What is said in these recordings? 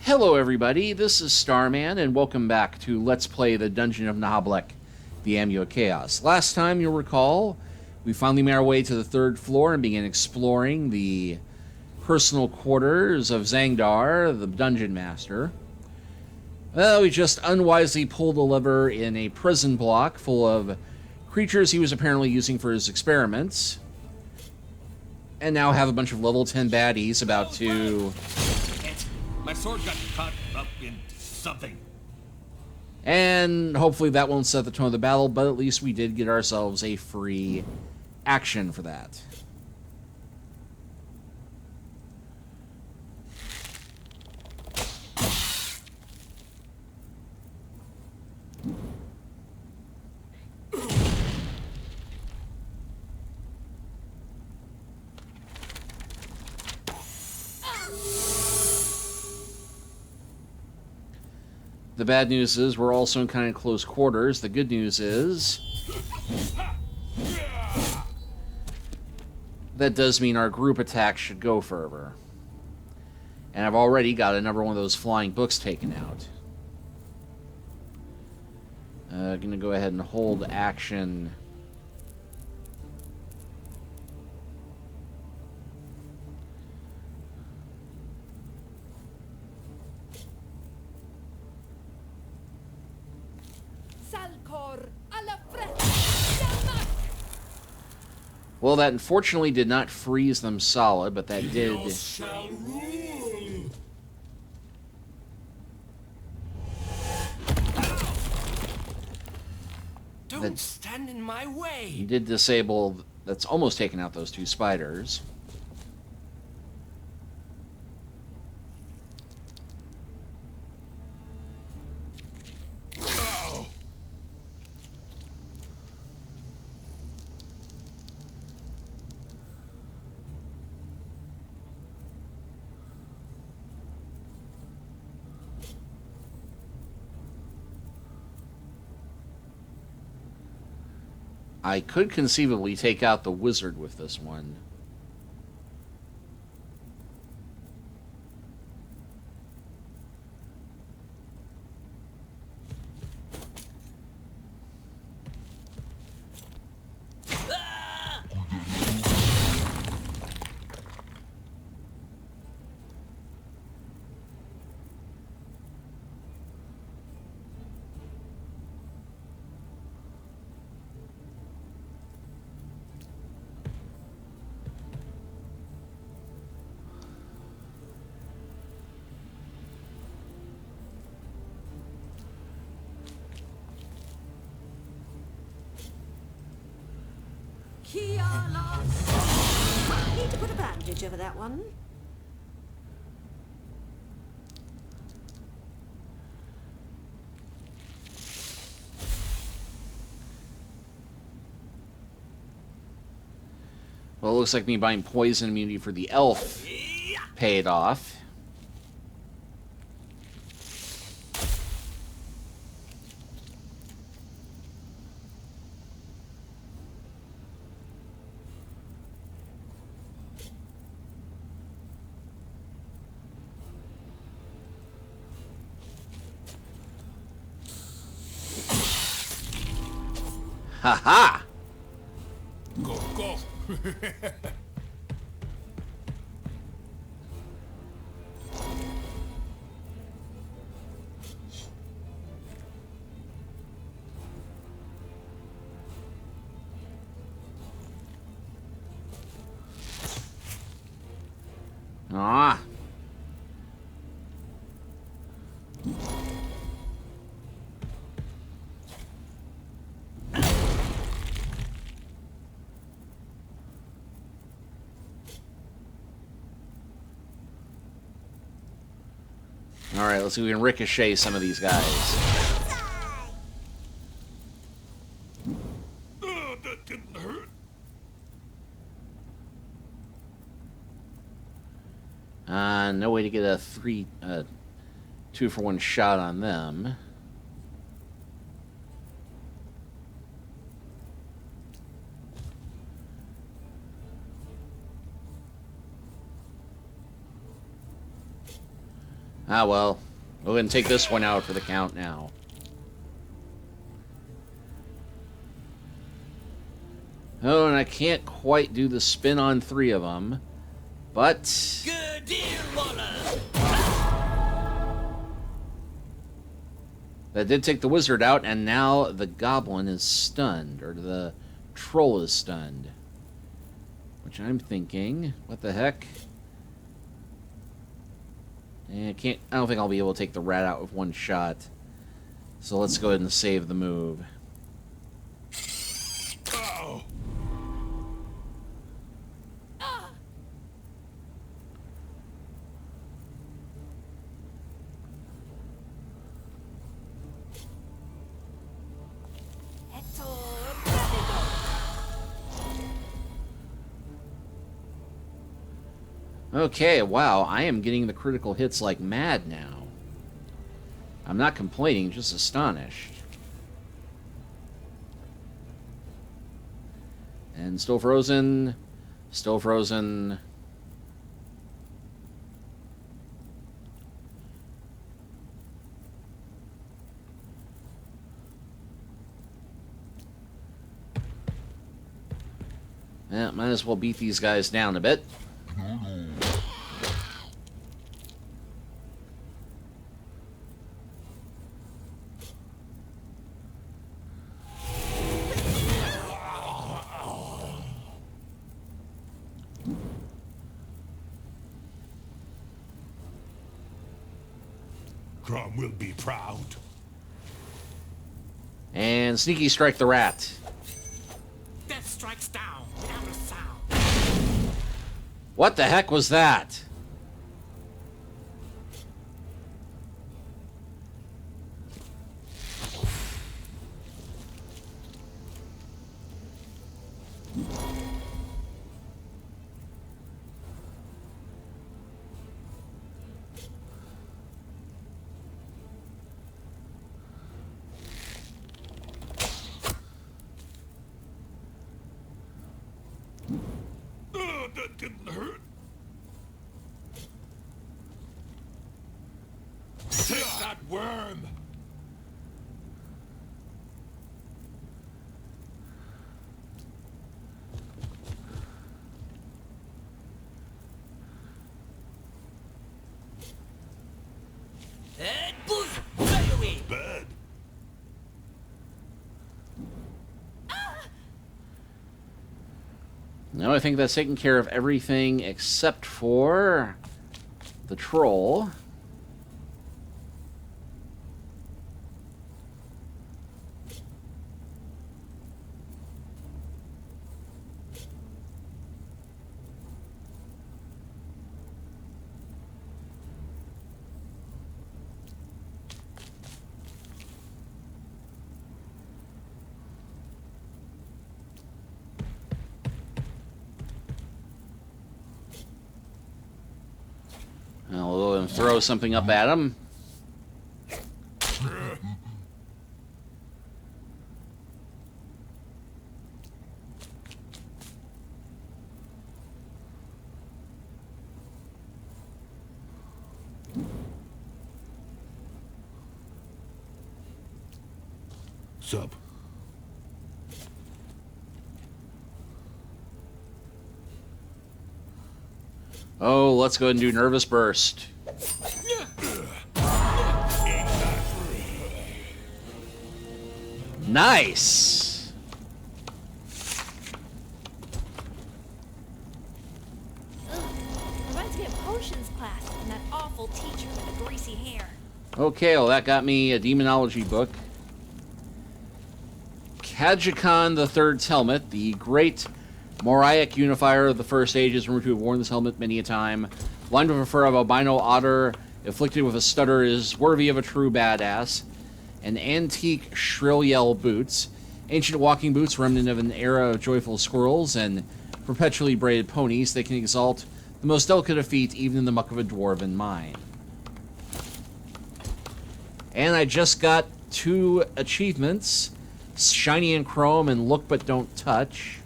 Hello everybody, this is Starman, and welcome back to Let's Play the Dungeon of Naheulbeuk, the Amulet of Chaos. Last time, you'll recall, we finally made our way to the third floor and began exploring the personal quarters of Zangdar, the Dungeon Master. Well, we just unwisely pulled a lever in a prison block full of creatures he was apparently using for his experiments, and now have a bunch of level 10 baddies about to... My sword got caught up in something. And hopefully that won't set the tone of the battle, but at least we did get ourselves a free action for that. The bad news is we're also in kind of close quarters. The good news is that does mean our group attack should go further. And I've already got another one of those flying books taken out. Gonna go ahead and hold action. Well, that unfortunately did not freeze them solid, but that did... Don't stand in my way. He did disable... That's almost taken out those two spiders. I could conceivably take out the wizard with this one. I need to put a bandage over that one. Well, it looks like me buying poison immunity for the elf paid off. Ha-ha! Go, go. Ah. Alright, let's see if we can ricochet some of these guys. That didn't hurt. No way to get a 2-for-1 shot on them. Ah, well. We're going to take this one out for the count now. Oh, and I can't quite do the spin on 3 of them. But... Good deal, Waller. that did take the wizard out, and now the goblin is stunned. Or the troll is stunned. Which I'm thinking... what the heck? I don't think I'll be able to take the rat out with one shot. So let's go ahead and save the move. Oh. Okay, wow, I am getting the critical hits like mad now. I'm not complaining, just astonished. And still frozen. Still frozen. Yeah, might as well beat these guys down a bit. Crom will be proud. And sneaky strike the rat. Death strikes down without a sound. What the heck was that? Oh, that didn't hurt. Take that worm. Head boost, fly away. Bad. Now I think that's taking care of everything except for the troll. I'll throw something up at him. Sup? Oh, let's go ahead and do Nervous Burst. Nice! Reminds me of potions class and that awful teacher with the greasy hair. Okay, well that got me a demonology book. Kajikan III's helmet, the great Moraic unifier of the First Ages, rumored to have worn this helmet many a time. Lined with a fur of albino otter, afflicted with a stutter, is worthy of a true badass. And antique shrill yell boots, ancient walking boots, remnant of an era of joyful squirrels and perpetually braided ponies. They can exalt the most delicate of feet, even in the muck of a dwarven mine. And I just got 2 achievements, Shiny and Chrome and Look But Don't Touch.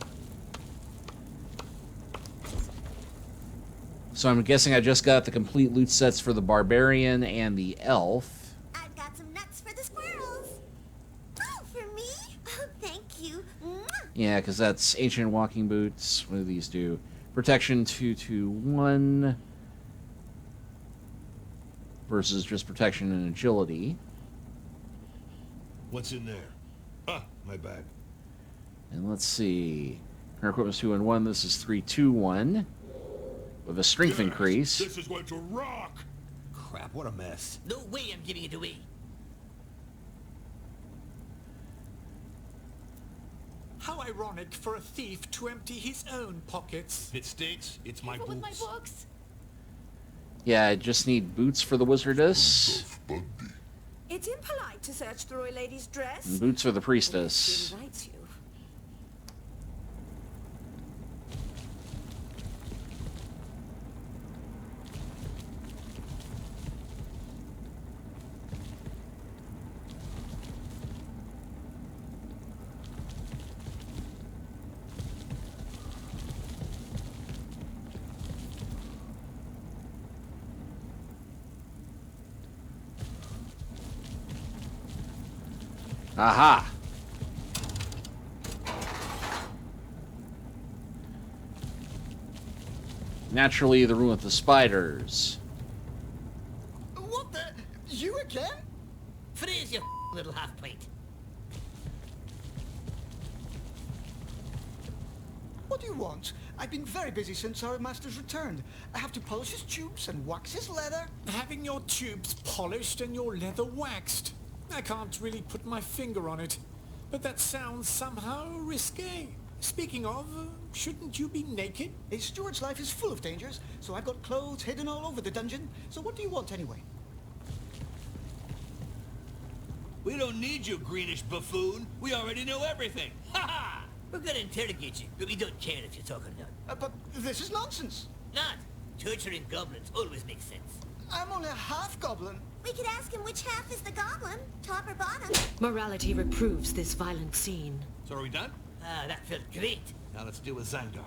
So I'm guessing I just got the complete loot sets for the barbarian and the elf. I've got some nuts for the squirrels. Oh, for me? Oh, thank you. Mwah. Yeah, because that's ancient walking boots. What do these do? Protection 221 versus just protection and agility. What's in there? Ah, my bad. And let's see. Current equipment's 2-1. This is 3-2-1 with a strength increase. This is going to rock! Crap, what a mess. No way I'm giving it away. How ironic for a thief to empty his own pockets. If it stinks, it's my Careful with my boots. books. Yeah, I just need boots for the wizardess It's impolite to search the royal lady's dress. and boots for the She priestess. invites you. Aha! Naturally, the room with the spiders. What the? You again? Freeze, you little half-pint. What do you want? I've been very busy since our master's returned. I have to polish his tubes and wax his leather. Having your tubes polished and your leather waxed. I can't really put my finger on it, but that sounds somehow risque. Speaking of, shouldn't you be naked? A steward's life is full of dangers, so I've got clothes hidden all over the dungeon. So what do you want anyway? We don't need you, greenish buffoon. We already know everything. Ha ha! We're gonna interrogate you, but we don't care if you're talking none. But this is nonsense. Not. Torturing goblins always makes sense. I'm only a half goblin. We could ask him which half is the goblin, top or bottom. Morality reproves this violent scene. So are we done? Ah, that felt great. Now let's deal with Zangdar.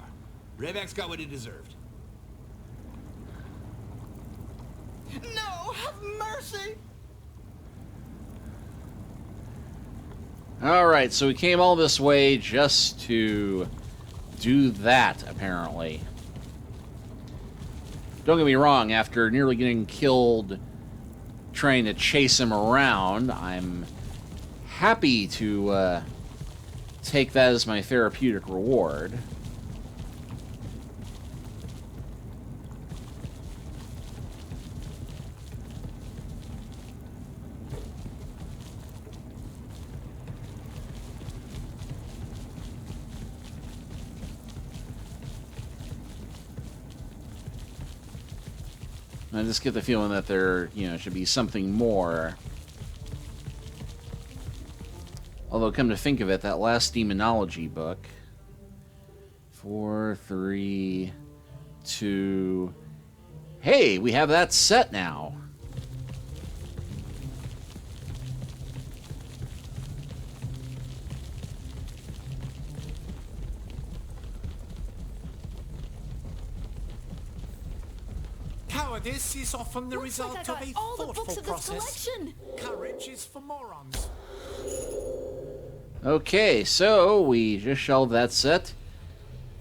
Rebek's got what he deserved. No, have mercy! Alright, so we came all this way just to do that, apparently. Don't get me wrong, after nearly getting killed trying to chase him around, I'm happy to take that as my therapeutic reward. I just get the feeling that there, should be something more. Although, come to think of it, that last demonology book... 4, 3, 2... Hey, we have that set now! Cowardice is often the Looks like I result got of a all the thoughtful books of this process. collection. Courage is for morons. Okay, so we just shelved that set.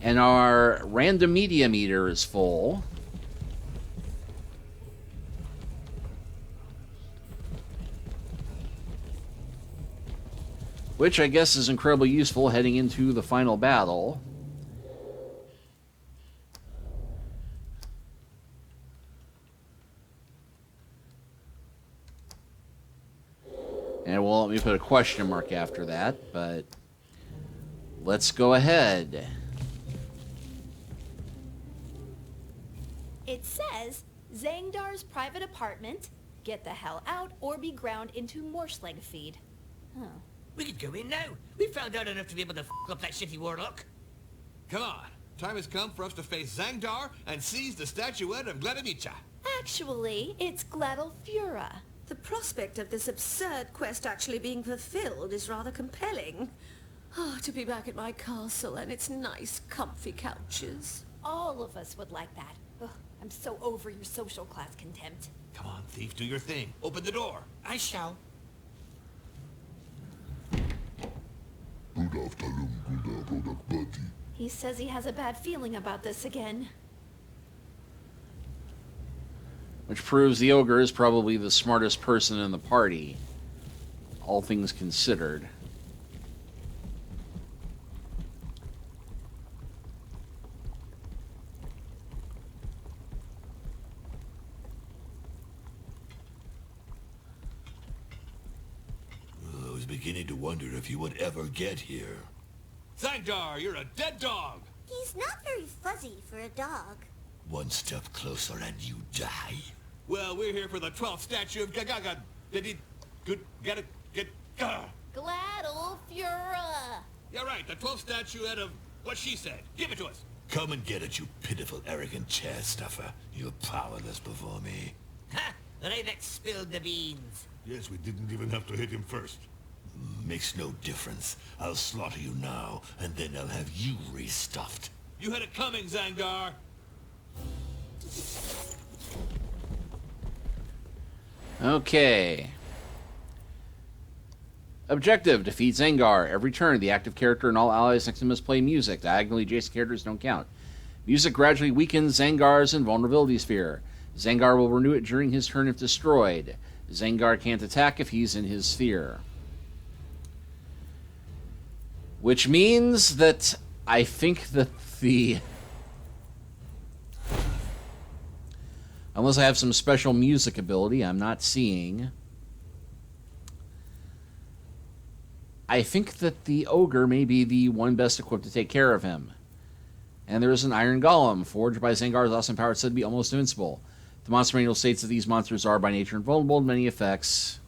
And our random media meter is full. Which I guess is incredibly useful heading into the final battle. And it will let me put a question mark after that, but let's go ahead. It says, Zangdar's private apartment, get the hell out or be ground into Morschleg feed. Huh. We could go in now. We found out enough to be able to f up that shitty warlock. Come on. Time has come for us to face Zangdar and seize the statuette of Gladimicha. Actually, it's Gladalfura. The prospect of this absurd quest actually being fulfilled is rather compelling. Oh, to be back at my castle and its nice, comfy couches. All of us would like that. Ugh, I'm so over your social class contempt. Come on, thief, do your thing. Open the door. I shall. He says he has a bad feeling about this again. Which proves the ogre is probably the smartest person in the party, all things considered. I was beginning to wonder if you would ever get here. Zangdar, you're a dead dog! He's not very fuzzy for a dog. One step closer and you die. Well, we're here for the 12th statue of Gagaga. Did he... Good... Get it... Get... Gladdle Fura! Yeah, right. The 12th statuette of what she said. Give it to us. Come and get it, you pitiful, arrogant chair stuffer. You're powerless before me. Ha! Rayvex spilled the beans. Yes, we didn't even have to hit him first. Makes no difference. I'll slaughter you now, and then I'll have you restuffed. You had it coming, Zangdar. Okay. Objective: defeat Zangdar. Every turn, the active character and all allies next to him must play music. Diagonally adjacent characters don't count. Music gradually weakens Zangar's invulnerability sphere. Zangdar will renew it during his turn if destroyed. Zangdar can't attack if he's in his sphere. Which means that I think that the... Unless I have some special music ability I'm not seeing... I think that the ogre may be the one best equipped to take care of him. And there is an iron golem, forged by Zangar's awesome power, said to be almost invincible. The monster manual states that these monsters are by nature invulnerable to many effects.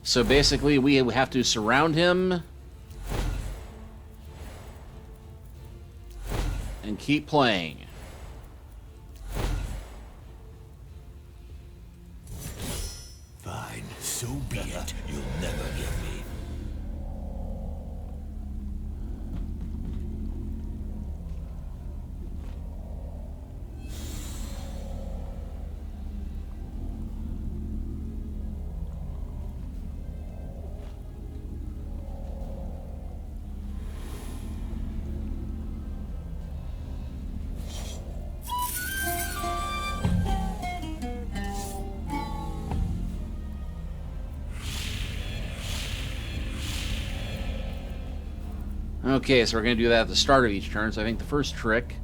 So basically, we have to surround him and keep playing. Fine, so be it. You'll never get me. Okay, so we're going to do that at the start of each turn. So I think the first trick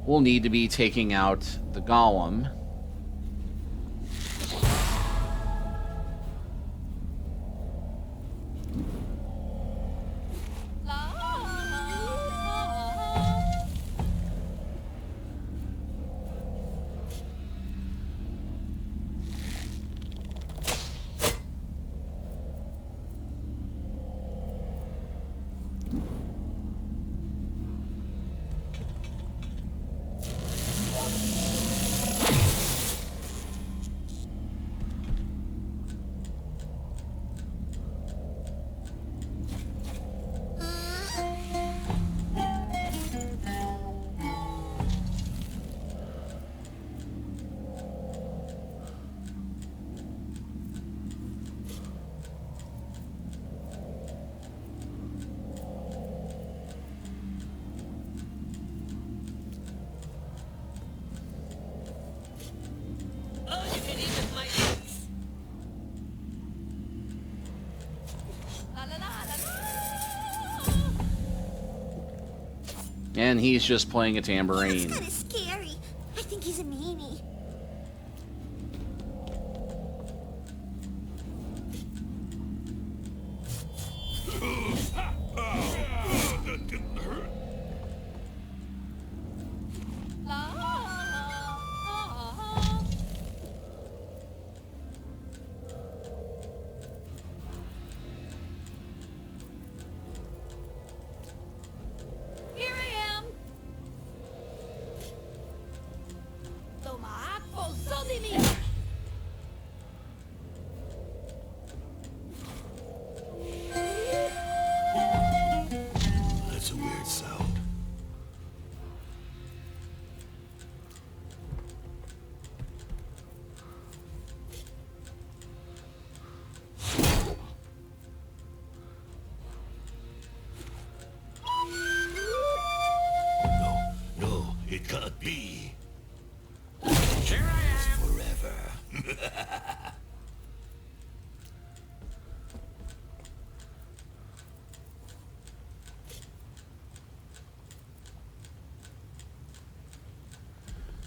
will need to be taking out the golem. Oh, you can eat with my axe. La la la la la. And he's just playing a tambourine. That's kind of scary. I think he's a meanie. That didn't hurt.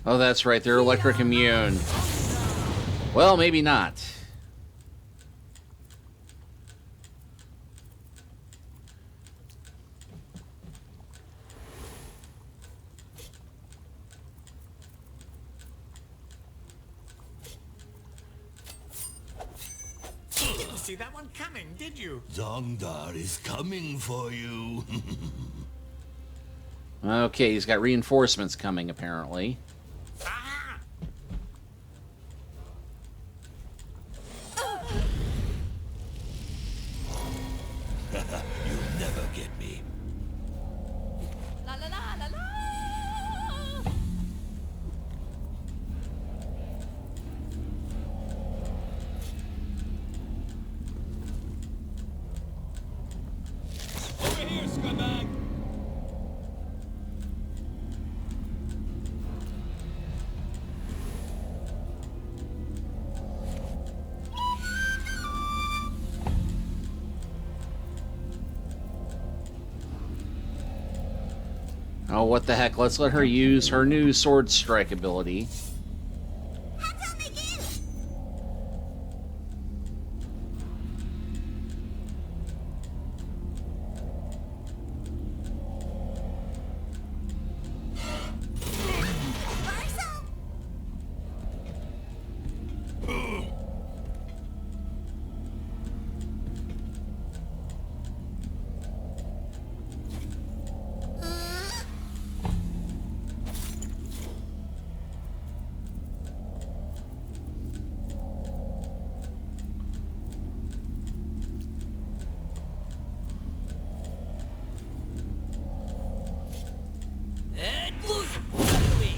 Oh, that's right. They're electric immune. Well, maybe not. Didn't see that one coming, did you? Zangdar is coming for you. Okay, he's got reinforcements coming, apparently. Ah! You'll never get me. La la la la la! Over here, scumbag! Oh, what the heck. Let's let her use her new sword strike ability. And loose! Out of the way.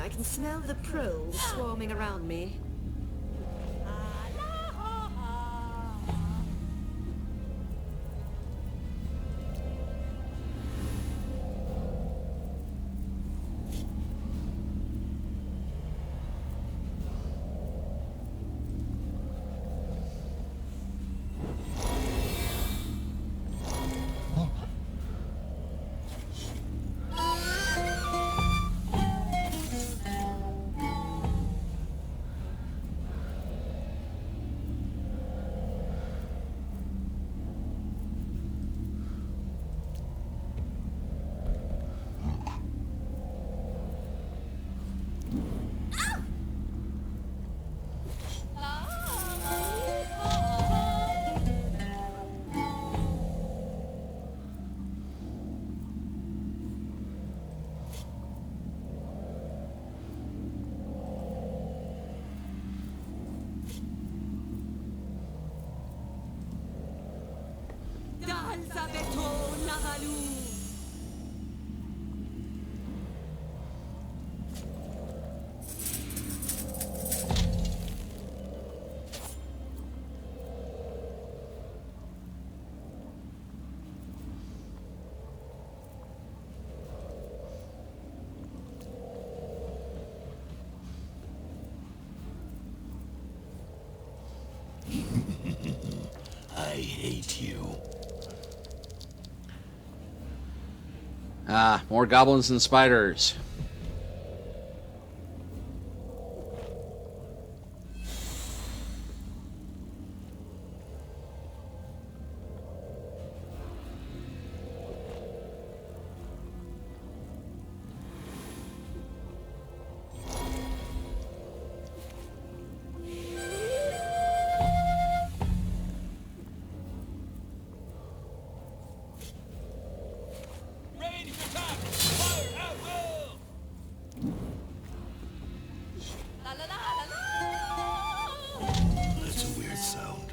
I can smell the proles swarming around me. I hate you. Ah, more goblins and spiders. Range attack! Fire at will! La la la la la! That's a weird sound.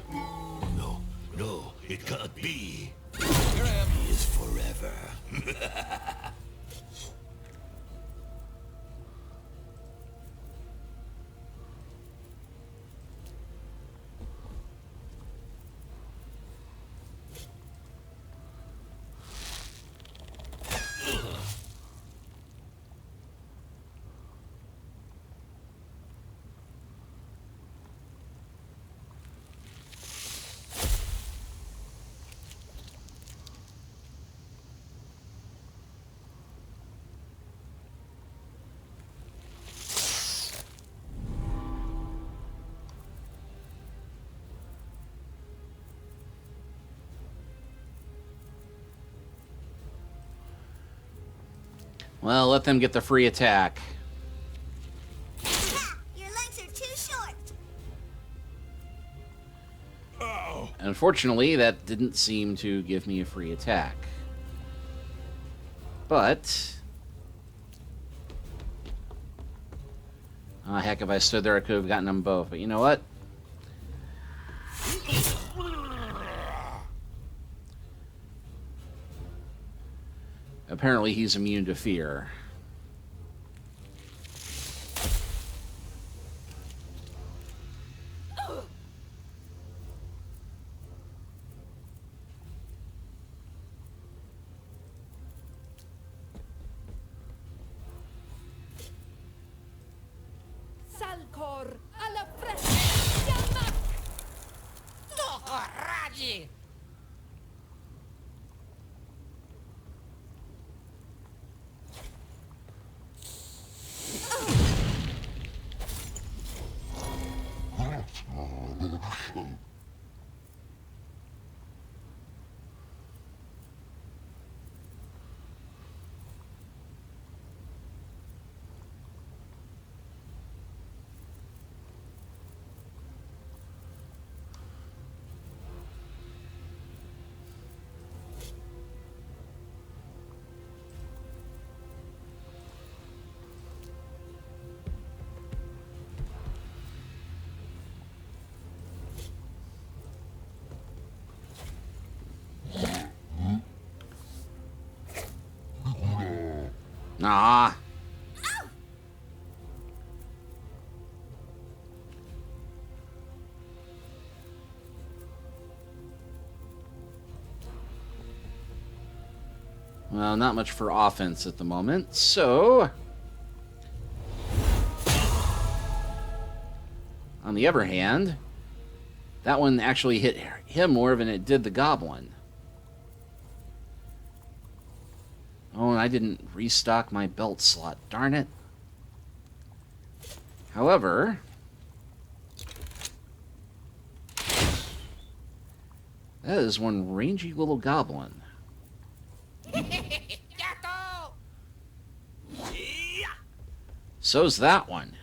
No, no, it can't be. Here I am. He is forever. Well, let them get the free attack. Ha! Your legs are too short. Oh! Unfortunately, that didn't seem to give me a free attack. But... heck, if I stood there, I could have gotten them both. But you know what? Apparently, he's immune to fear. Salcor alla fresca. Oh, raggi! Ah. Well, not much for offense at the moment, so... On the other hand, that one actually hit him more than it did the goblin. Oh, and I didn't restock my belt slot. Darn it. However... that is one rangy little goblin. Gatto! So's that one.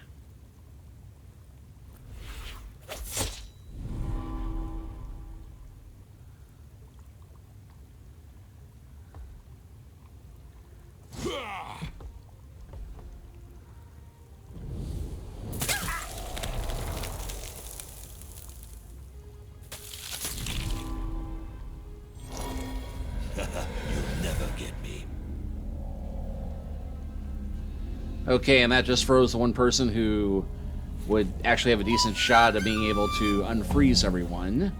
Never get me. Okay, and that just froze the one person who would actually have a decent shot at being able to unfreeze everyone.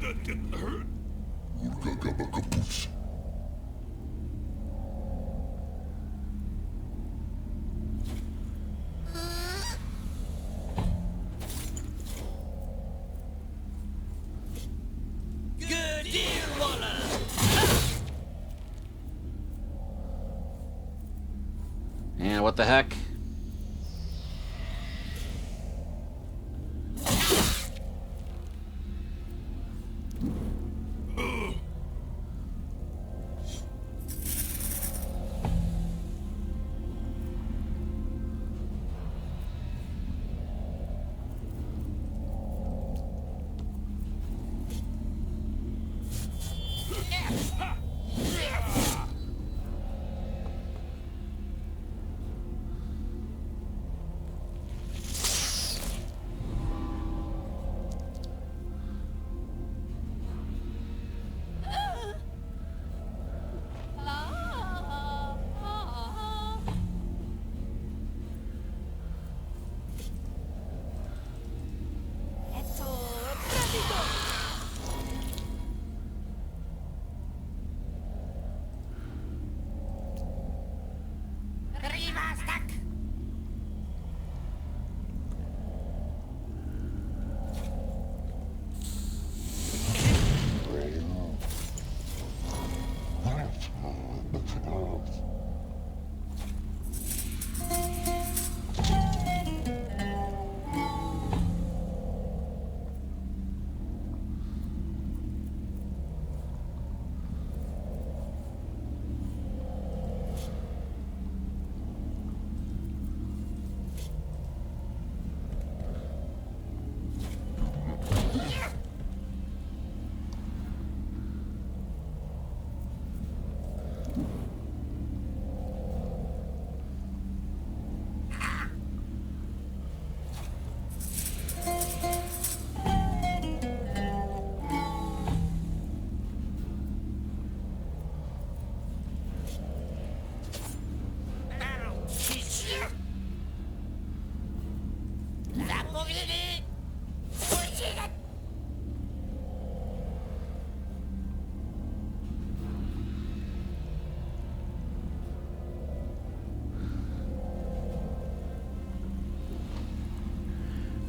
That didn't hurt. Good deal, Waller! And what the heck?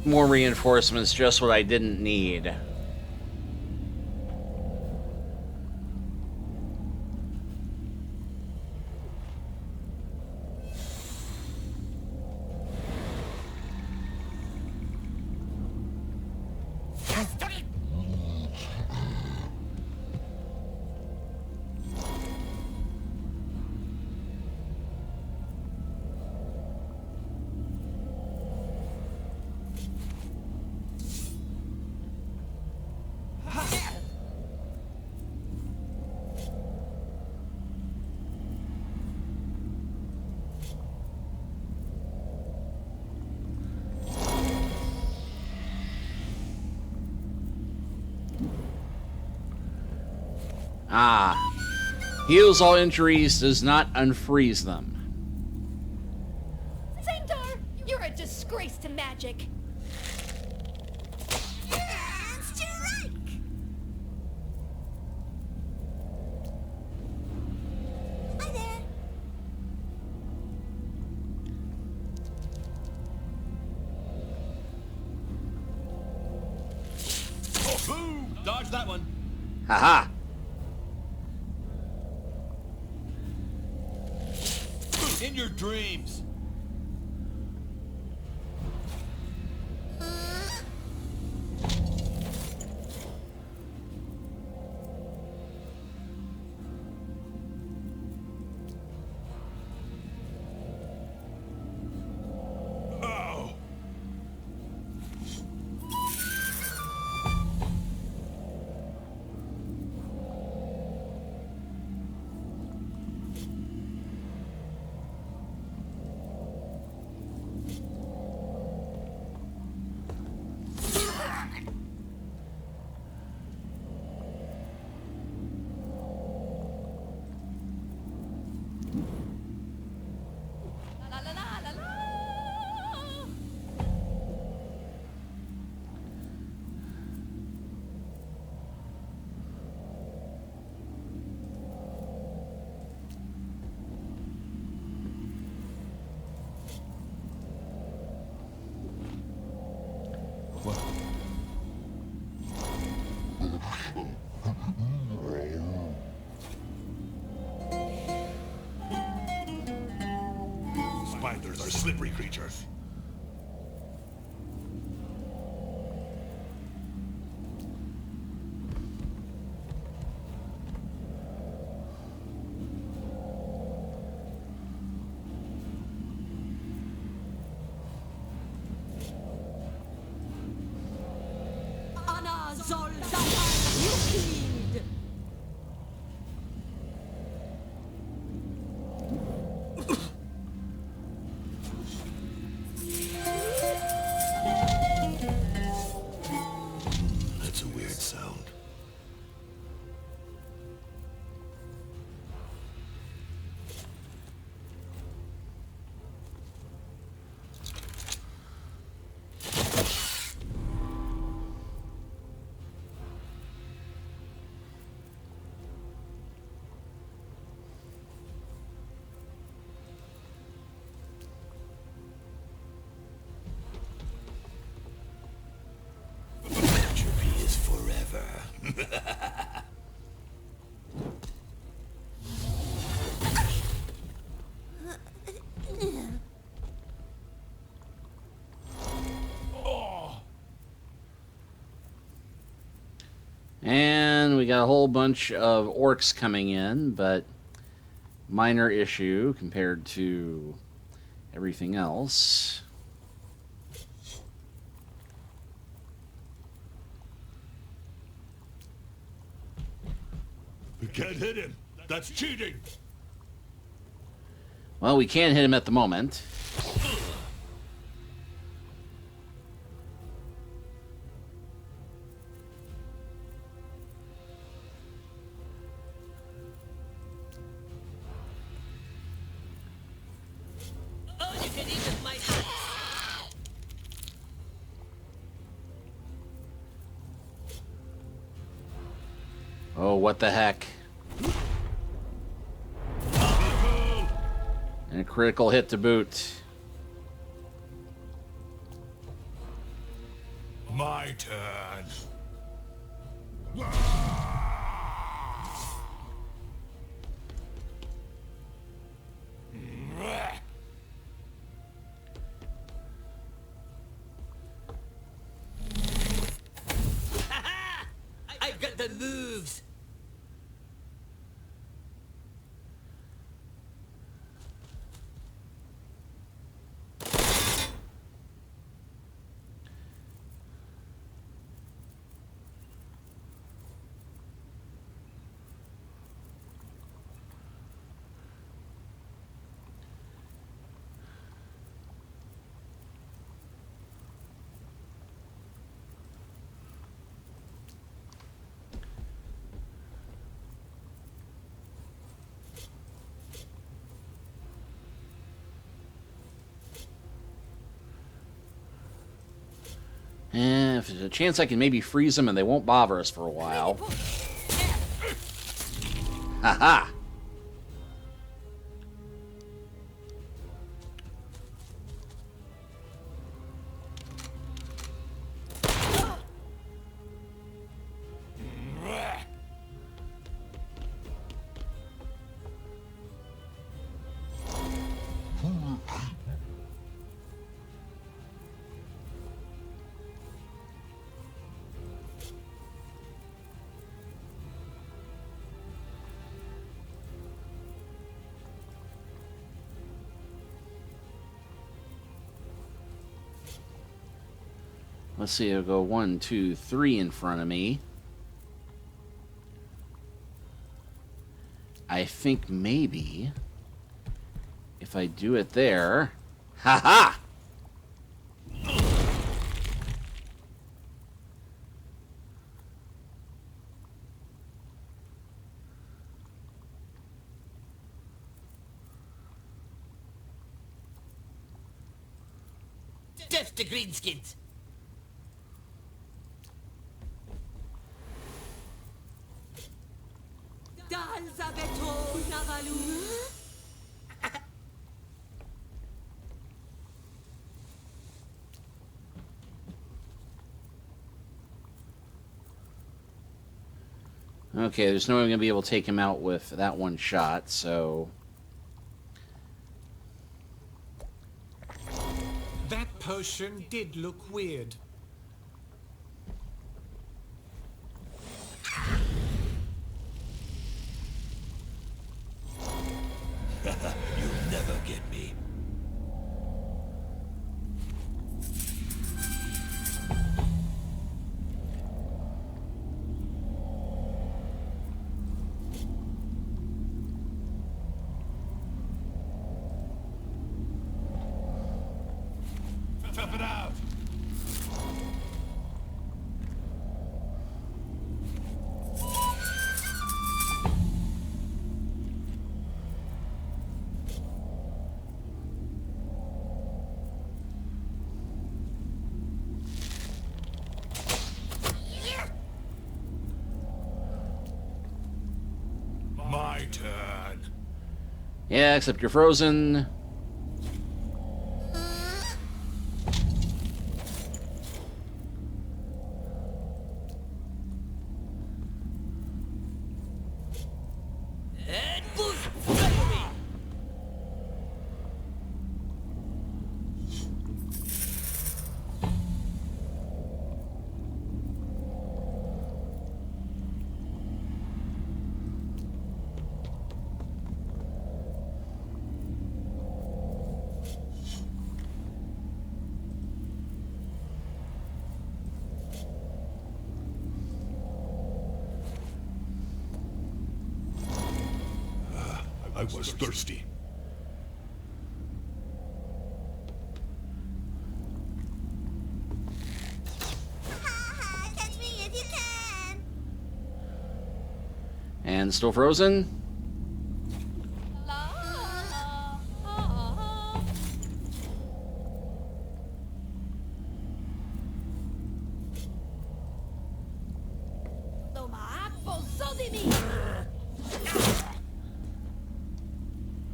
More reinforcements, just what I didn't need. Ah. Heals all injuries, does not unfreeze them. Zangdar, you're a disgrace to magic. Strike! Hi there. Oh, boom! Dodge that one. Haha. In your dreams. Oh. La la la la la. Spiders are slippery creatures. Anna soll das Yuki! got a whole bunch of orcs coming in, but minor issue compared to everything else. We can't hit him. That's cheating. Well, we can't hit him at the moment. Oh, you can eat with my hands. Oh, what the heck. And a critical hit to boot. My turn. I've got the moves. Eh, if there's a chance I can maybe freeze them and they won't bother us for a while. Haha! Let's see, it'll go 1, 2, 3 in front of me. I think maybe if I do it there. Haha! Death to greenskins. Dalzabeto Navalu. Okay, there's no way I'm going to be able to take him out with that one shot, so... That potion did look weird. You'll never get me. Tough it out. My turn. Yeah, except you're frozen. And move. Follow me. I was thirsty. Ha catch me if you can. And still frozen.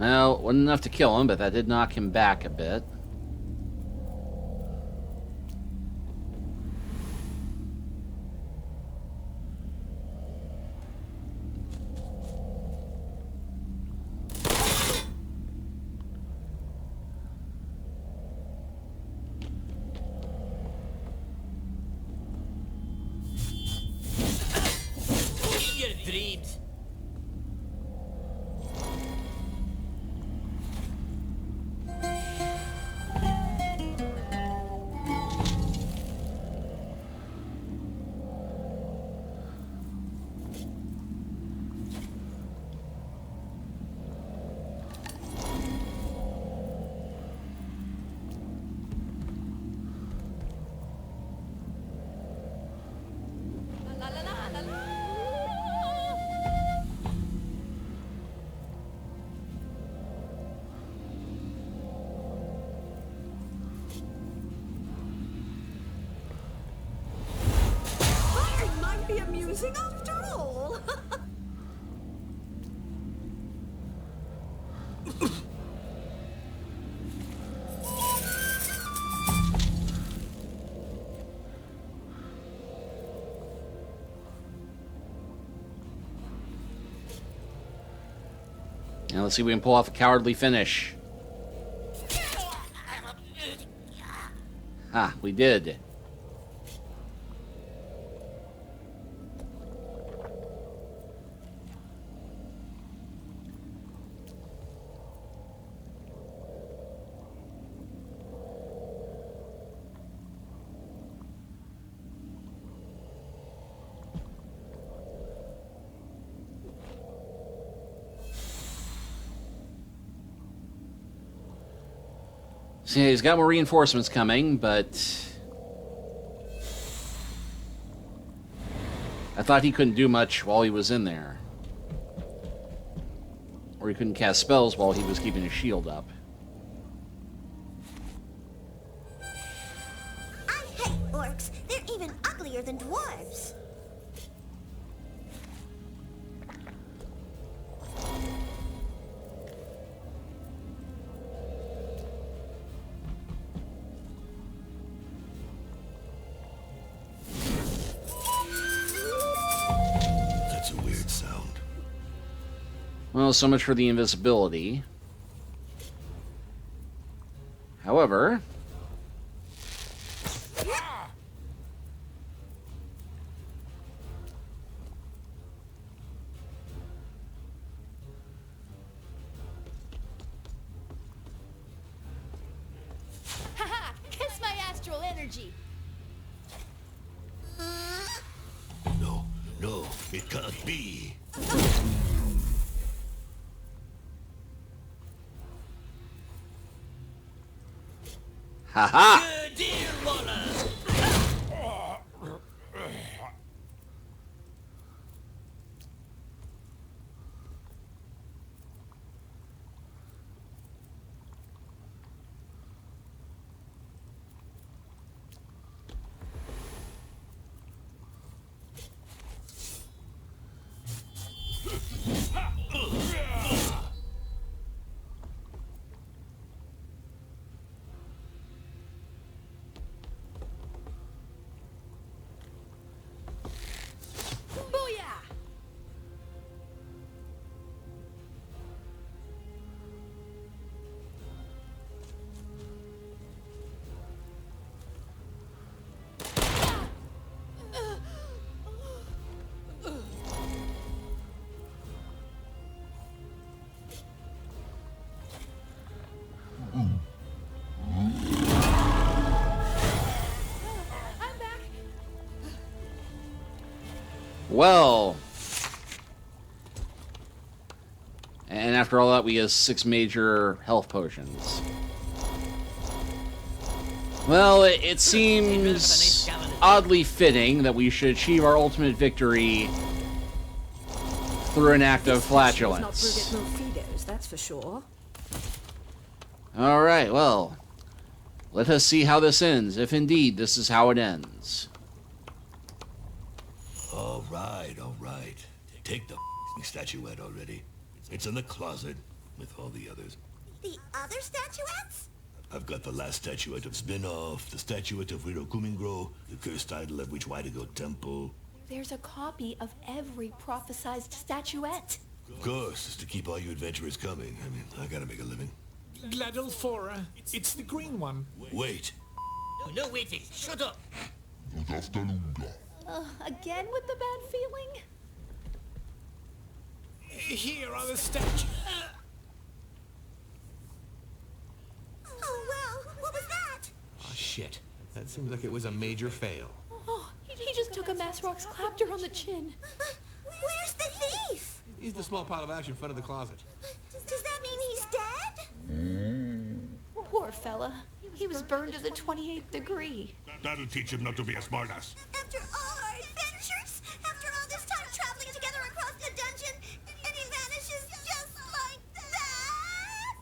Well, wasn't enough to kill him, but that did knock him back a bit. Your dreams. It might be amusing after all. Now let's see if we can pull off a cowardly finish. Ah, we did. See, he's got more reinforcements coming, but I thought he couldn't do much while he was in there. Or he couldn't cast spells while he was keeping his shield up. I hate orcs. They're even uglier than dwarves. That's a weird sound. Well, so much for the invisibility. However, Haha! Kiss my astral energy! No, no, it can't be. haha! Good dear Waller. Booyah! I'm back. Well, And after all that, we have 6 major health potions. Well, it seems oddly fitting that we should achieve our ultimate victory through an act of flatulence. Not Fidos, that's for sure. Alright, well, let us see how this ends, if indeed this is how it ends. All right. Take the statuette already. It's in the closet with all the others. The other statuettes? I've got the last statuette of Spinoff, the statuette of Riro Kumingro, the cursed idol of Witchwidigo Temple. There's a copy of every prophesized statuette. Of course, it's to keep all you adventurers coming. I mean, I gotta make a living. Gladolphora. It's the green one. Wait. No waiting. Shut up. Again with the bad feeling? Here are the statues. Oh, well, what was that? Oh, shit. That seems like it was a major fail. Oh, he just took a Mass Rock's clapter on the chin. Where's the thief? He's the small pile of ash in front of the closet. Does that mean he's dead? Poor fella. He was burned to the 28th degree. That'll teach him not to be a smartass. After all our adventures, after all this time traveling together across the dungeon, and he vanishes just like that?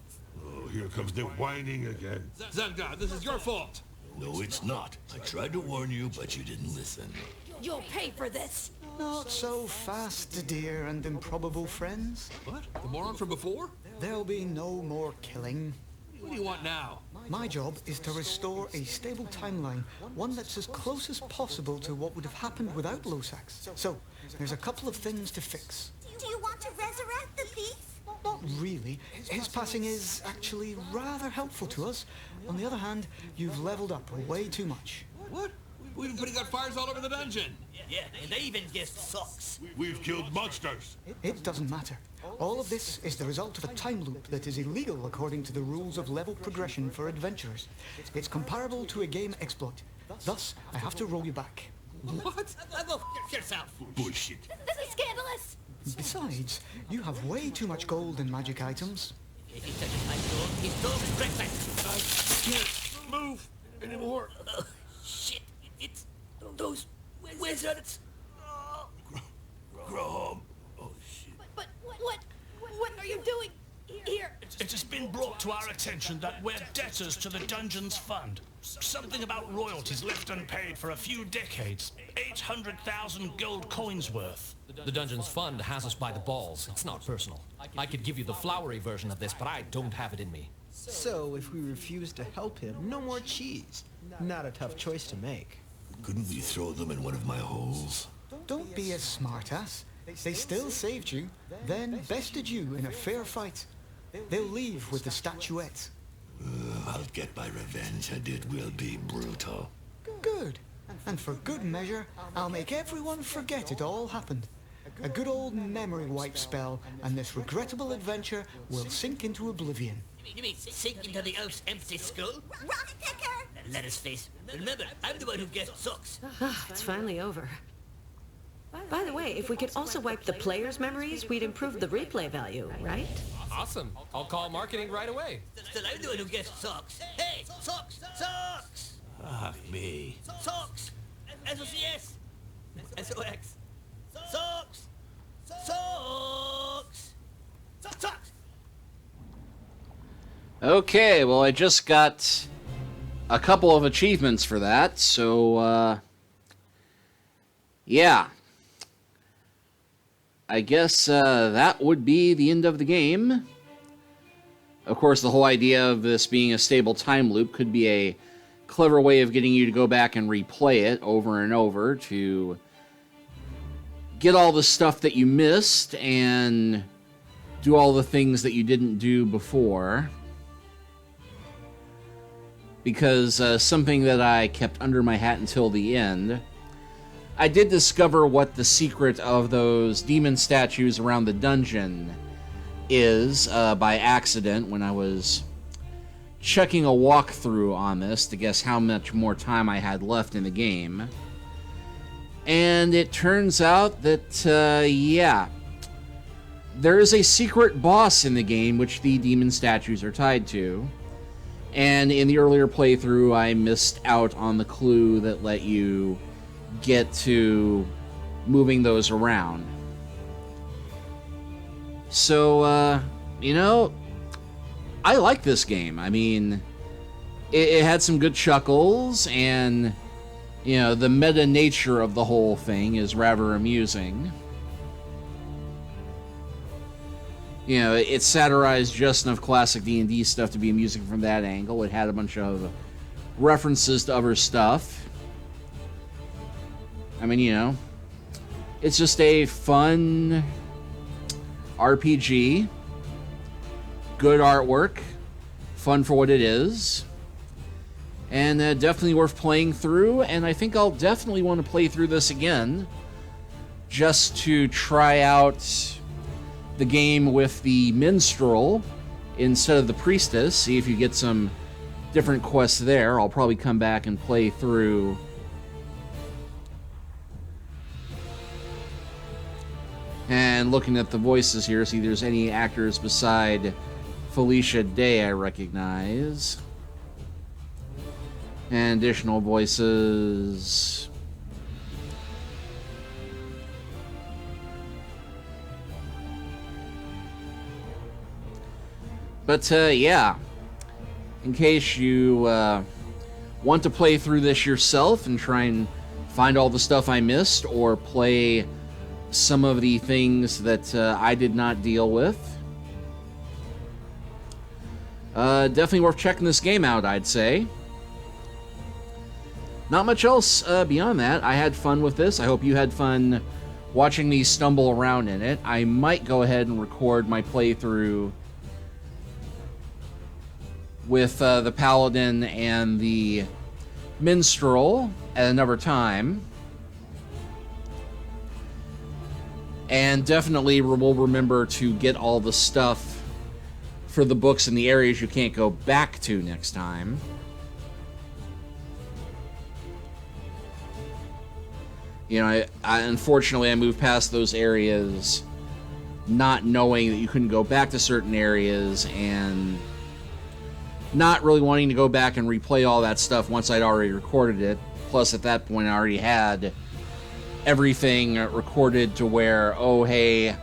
Oh, here comes the whining again. Zangdar, this is your fault. No, it's not. I tried to warn you, but you didn't listen. You'll pay for this. Not so fast, dear and improbable friends. What? The moron from before? There'll be no more killing. What do you want now? My job is to restore a stable timeline, one that's as close as possible to what would have happened without Losax. So, there's a couple of things to fix. Do you want to resurrect the thief? Not really. His passing is actually rather helpful to us. On the other hand, you've leveled up way too much. What? We've been putting out fires all over the dungeon. Yeah, and they even guessed socks. We've killed monsters. It doesn't matter. All of this is the result of a time loop that is illegal according to the rules of level progression for adventurers. It's comparable to a game exploit. Thus, I have to roll you back. What? Go f yourself. Bullshit. This is scandalous. Besides, you have way too much gold and magic items. If he touches my gold, he's stolen breakfast. I can't move anymore. Shit, it's those wizards. Grom. Oh, shit. But what are you doing here? It has been brought to our attention that we're debtors to the Dungeons Fund. Something about royalties left unpaid for a few decades. 800,000 gold coins worth. The Dungeons Fund has us by the balls. It's not personal. I could give you the flowery version of this, but I don't have it in me. So, if we refuse to help him, no more cheese. Not a tough choice to make. Couldn't we throw them in one of my holes? Don't be a smartass. They still saved you, then bested you in a fair fight. They'll leave with the statuette. I'll get my revenge, and it will be brutal. Good. And for good measure, I'll make everyone forget it all happened. A good old memory wipe spell, and this regrettable adventure will sink into oblivion. You mean sink into the elf's empty skull? Rocket picker! Let us face. Remember, I'm the one who guessed socks. It's finally over. By the way, if we could also wipe the players' memories, we'd improve the replay value, right? Awesome. I'll call marketing right away. Still, I'm the one who guessed socks. Hey, socks! Socks! Fuck me. Socks! S-O-C-S! S-O-X! Socks! Socks! Socks! Okay, well, I just got a couple of achievements for that, so, yeah. I guess that would be the end of the game. Of course, the whole idea of this being a stable time loop could be a clever way of getting you to go back and replay it over and over to get all the stuff that you missed and do all the things that you didn't do before. Because something that I kept under my hat until the end, I did discover what the secret of those demon statues around the dungeon is by accident when I was checking a walkthrough on this to guess how much more time I had left in the game. And it turns out that, yeah, there is a secret boss in the game which the demon statues are tied to. And in the earlier playthrough, I missed out on the clue that let you get to moving those around. So, you know, I like this game. I mean, it had some good chuckles, and, you know, the meta nature of the whole thing is rather amusing. You know, it satirized just enough classic D&D stuff to be amusing from that angle. It had a bunch of references to other stuff. I mean, you know, it's just a fun RPG. Good artwork. Fun for what it is. And definitely worth playing through. And I think I'll definitely want to play through this again, just to try out the game with the minstrel instead of the priestess. See if you get some different quests there. I'll probably come back and play through. And looking at the voices here, see if there's any actors beside Felicia Day I recognize. And additional voices. But, yeah. In case you want to play through this yourself and try and find all the stuff I missed, or play some of the things that I did not deal with, definitely worth checking this game out, I'd say. Not much else beyond that. I had fun with this. I hope you had fun watching me stumble around in it. I might go ahead and record my playthrough with the Paladin and the Minstrel at another time. And definitely we'll remember to get all the stuff for the books in the areas you can't go back to next time. You know, I unfortunately I moved past those areas not knowing that you couldn't go back to certain areas, and not really wanting to go back and replay all that stuff once I'd already recorded it. Plus, at that point, I already had everything recorded to where, oh, hey,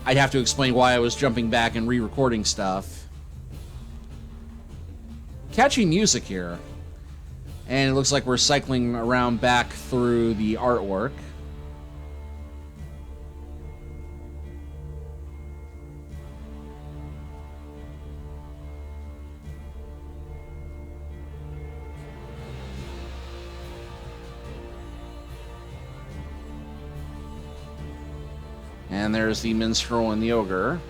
I'd have to explain why I was jumping back and re-recording stuff. Catchy music here. And it looks like we're cycling around back through the artwork. And there's the minstrel and the ogre.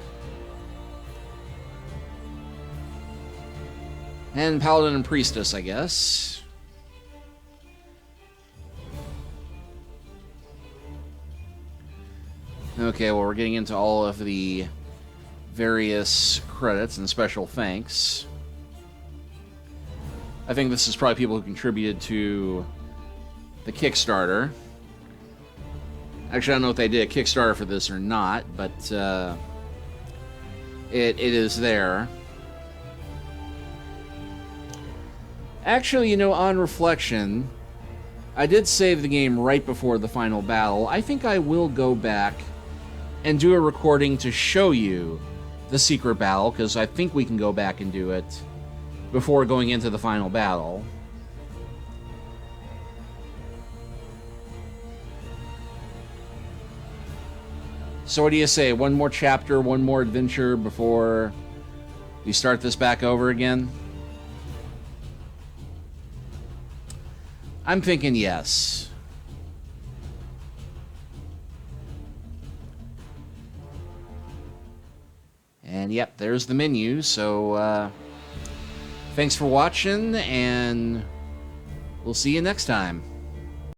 And paladin and priestess, I guess. Okay, well, we're getting into all of the various credits and special thanks. I think this is probably people who contributed to the Kickstarter. Actually, I don't know if they did a Kickstarter for this or not, but it is there. Actually, you know, on reflection, I did save the game right before the final battle. I think I will go back and do a recording to show you the secret battle, because I think we can go back and do it before going into the final battle. So what do you say? One more chapter, one more adventure before we start this back over again? I'm thinking yes. And yep, there's the menu. So thanks for watching, and we'll see you next time.